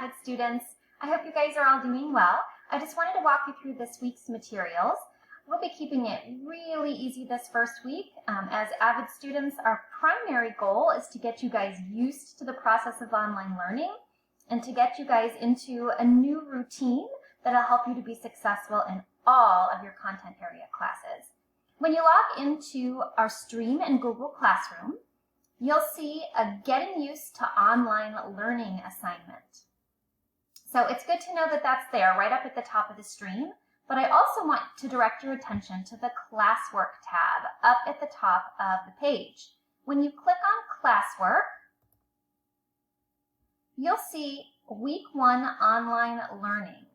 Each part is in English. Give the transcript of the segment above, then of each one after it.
Avid students. I hope you guys are all doing well. I just wanted to walk you through this week's materials. We'll be keeping it really easy this first week. As Avid students, our primary goal is to get you guys used to the process of online learning and to get you guys into a new routine that'll help you to be successful in all of your content area classes. When you log into our stream in Google Classroom, you'll see a Getting Used to Online Learning assignment. So it's good to know that that's there right up at the top of the stream, but I also want to direct your attention to the Classwork tab up at the top of the page. When you click on Classwork, you'll see Week 1 Online Learning.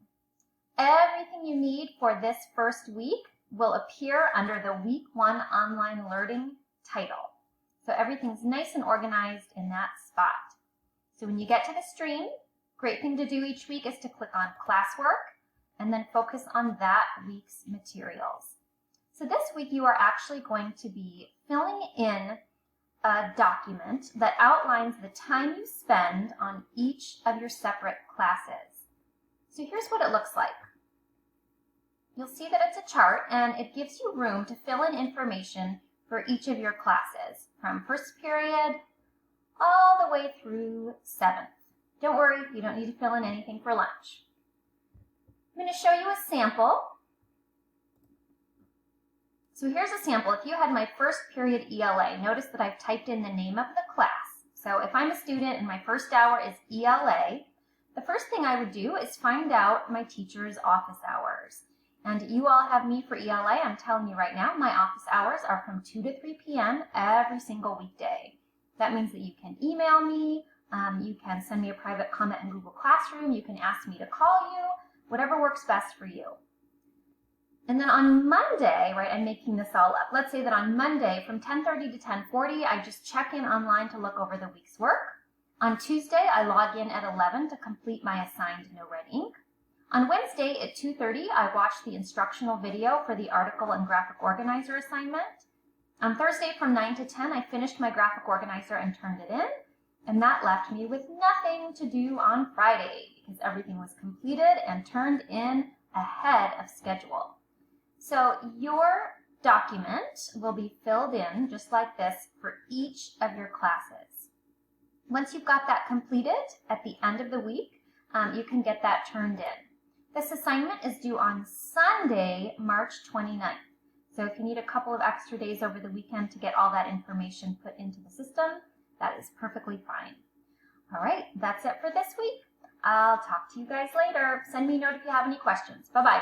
Everything you need for this first week will appear under the Week 1 Online Learning title. So everything's nice and organized in that spot. So when you get to the stream, great thing to do each week is to click on Classwork and then focus on that week's materials. So this week you are actually going to be filling in a document that outlines the time you spend on each of your separate classes. So here's what it looks like. You'll see that it's a chart and it gives you room to fill in information for each of your classes, from first period all the way through 7th. Don't worry, you don't need to fill in anything for lunch. I'm going to show you a sample. So here's a sample. If you had my first period ELA, notice that I've typed in the name of the class. So if I'm a student and my first hour is ELA, the first thing I would do is find out my teacher's office hours. And you all have me for ELA. I'm telling you right now, my office hours are from 2 to 3 p.m. every single weekday. That means that you can email me, you can send me a private comment in Google Classroom, you can ask me to call you, whatever works best for you. And then on Monday, right, I'm making this all up. Let's say that on Monday from 10:30 to 10:40, I just check in online to look over the week's work. On Tuesday, I log in at 11 to complete my assigned No Red Ink. On Wednesday at 2:30, I watched the instructional video for the article and graphic organizer assignment. On Thursday from 9 to 10, I finished my graphic organizer and turned it in. And that left me with nothing to do on Friday because everything was completed and turned in ahead of schedule. So your document will be filled in just like this for each of your classes. Once you've got that completed at the end of the week, you can get that turned in. This assignment is due on Sunday, March 29th. So if you need a couple of extra days over the weekend to get all that information put into the system, that is perfectly fine. All right, that's it for this week. I'll talk to you guys later. Send me a note if you have any questions. Bye-bye.